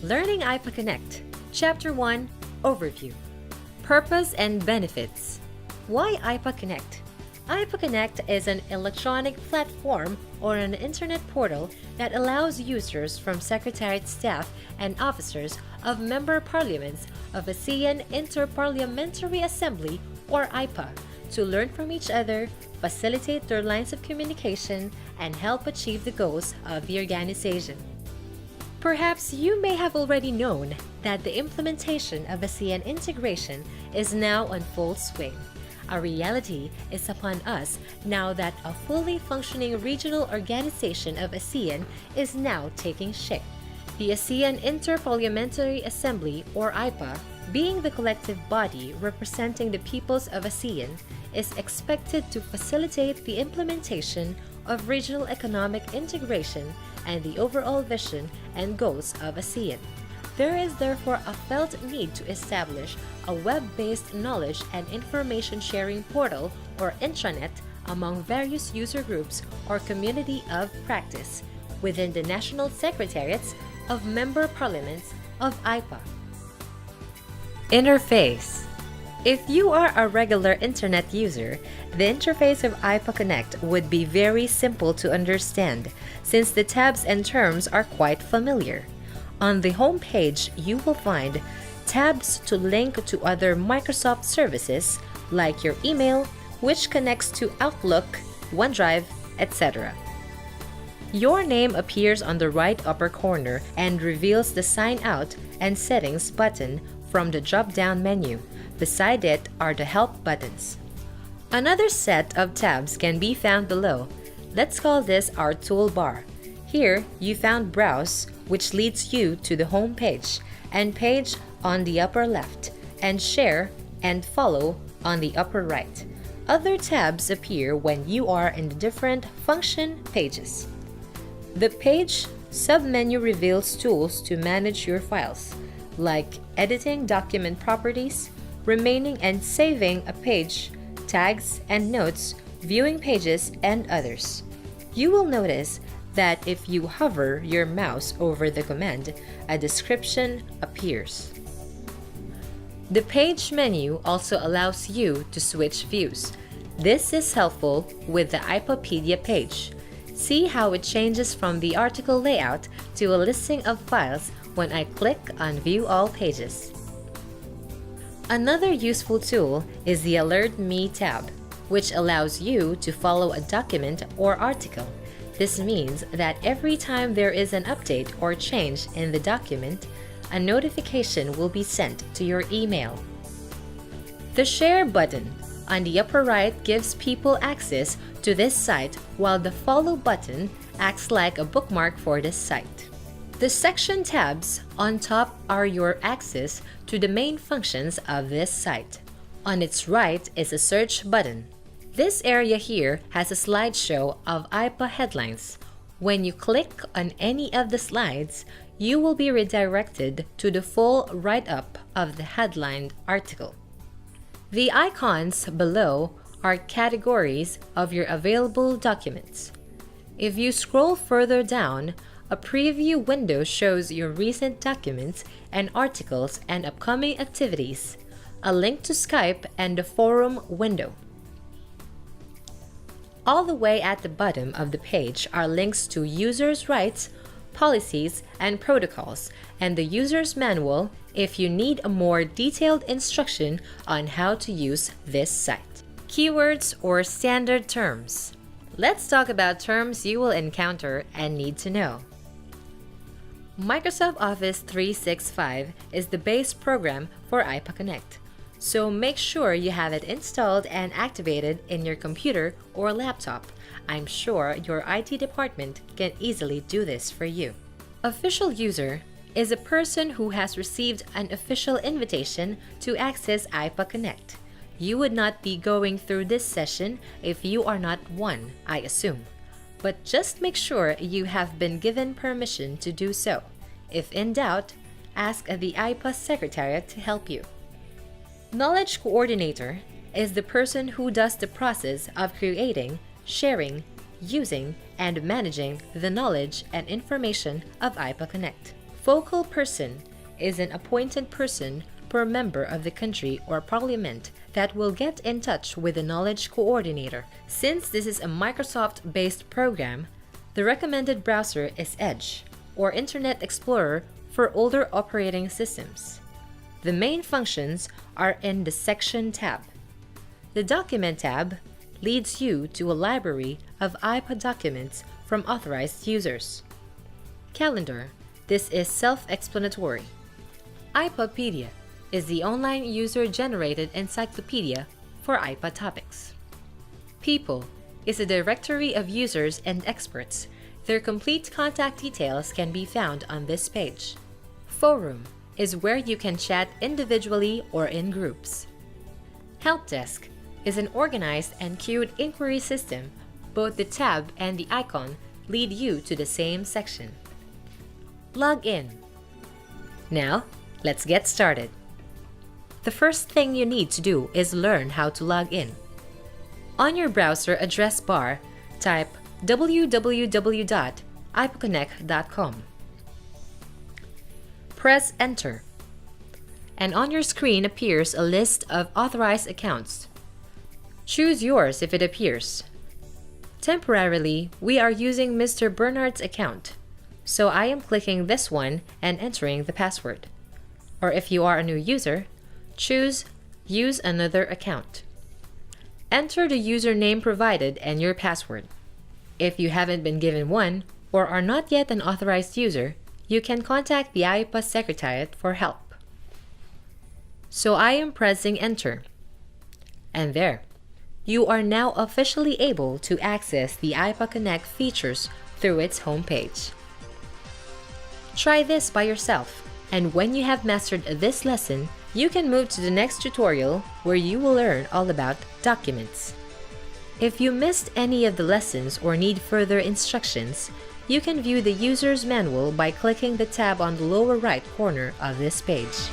Learning IPA Connect, Chapter 1, Overview. Purpose and Benefits. Why IPA Connect? IPA Connect is an electronic platform or an internet portal that allows users from Secretariat staff and officers of member parliaments of ASEAN Interparliamentary Assembly or IPA to learn from each other, facilitate their lines of communication, and help achieve the goals of the organization. Perhaps you may have already known that the implementation of ASEAN integration is now on full swing. A reality is upon us now that a fully functioning regional organization of ASEAN is now taking shape. The ASEAN Interparliamentary Assembly, or IPA, being the collective body representing the peoples of ASEAN, is expected to facilitate the implementation of regional economic integration and the overall vision and goals of ASEAN. There is therefore a felt need to establish a web-based knowledge and information sharing portal or intranet among various user groups or community of practice within the national secretariats of member parliaments of IPA. Interface. If you are a regular internet user, the interface of IPA Connect would be very simple to understand since the tabs and terms are quite familiar. On the home page, you will find tabs to link to other Microsoft services like your email, which connects to Outlook, OneDrive, etc. Your name appears on the right upper corner and reveals the Sign Out and Settings button from the drop-down menu. Beside it are the Help buttons. Another set of tabs can be found below. Let's call this our toolbar. Here, you found Browse, which leads you to the home page, and Page on the upper left, and Share and Follow on the upper right. Other tabs appear when you are in the different function pages. The Page submenu reveals tools to manage your files, like editing document properties, remaining and saving a page, tags and notes, viewing pages, and others. You will notice that if you hover your mouse over the command, a description appears. The page menu also allows you to switch views. This is helpful with the IPApedia page. See how it changes from the article layout to a listing of files when I click on View All Pages. Another useful tool is the Alert Me tab, which allows you to follow a document or article. This means that every time there is an update or change in the document, a notification will be sent to your email. The Share button on the upper right gives people access to this site, while the Follow button acts like a bookmark for this site. The section tabs on top are your access to the main functions of this site. On its right is a Search button. This area here has a slideshow of IPA headlines. When you click on any of the slides, you will be redirected to the full write-up of the headlined article. The icons below are categories of your available documents. If you scroll further down, a preview window shows your recent documents and articles and upcoming activities, a link to Skype, and the forum window. All the way at the bottom of the page are links to users' rights, policies, and protocols, and the user's manual if you need a more detailed instruction on how to use this site. Keywords or standard terms. Let's talk about terms you will encounter and need to know. Microsoft Office 365 is the base program for IPA Connect, so make sure you have it installed and activated in your computer or laptop. I'm sure your IT department can easily do this for you. Official user is a person who has received an official invitation to access IPA Connect. You would not be going through this session if you are not one, I assume. But just make sure you have been given permission to do so. If in doubt, ask the IPA Secretariat to help you. Knowledge Coordinator is the person who does the process of creating, sharing, using, and managing the knowledge and information of IPA Connect. Focal person is an appointed person per member of the country or parliament that will get in touch with the knowledge coordinator. Since this is a Microsoft-based program, the recommended browser is Edge, or Internet Explorer for older operating systems. The main functions are in the Section tab. The Document tab leads you to a library of IPA documents from authorized users. Calendar. This is self-explanatory. IPApedia is the online user-generated encyclopedia for IPA topics. People is a directory of users and experts. Their complete contact details can be found on this page. Forum is where you can chat individually or in groups. Help Desk is an organized and queued inquiry system. Both the tab and the icon lead you to the same section. Log in. Now, let's get started. The first thing you need to do is learn how to log in. On your browser address bar, type www.ipaconnect.com. Press Enter, and on your screen appears a list of authorized accounts. Choose yours if it appears. Temporarily, we are using Mr. Bernard's account, so I am clicking this one and entering the password. Or if you are a new user, choose Use another account. Enter the username provided and your password. If you haven't been given one or are not yet an authorized user, you can contact the IPA Secretariat for help. So I am pressing Enter. And there, you are now officially able to access the IPA Connect features through its homepage. Try this by yourself, and when you have mastered this lesson, you can move to the next tutorial where you will learn all about documents. If you missed any of the lessons or need further instructions, you can view the user's manual by clicking the tab on the lower right corner of this page.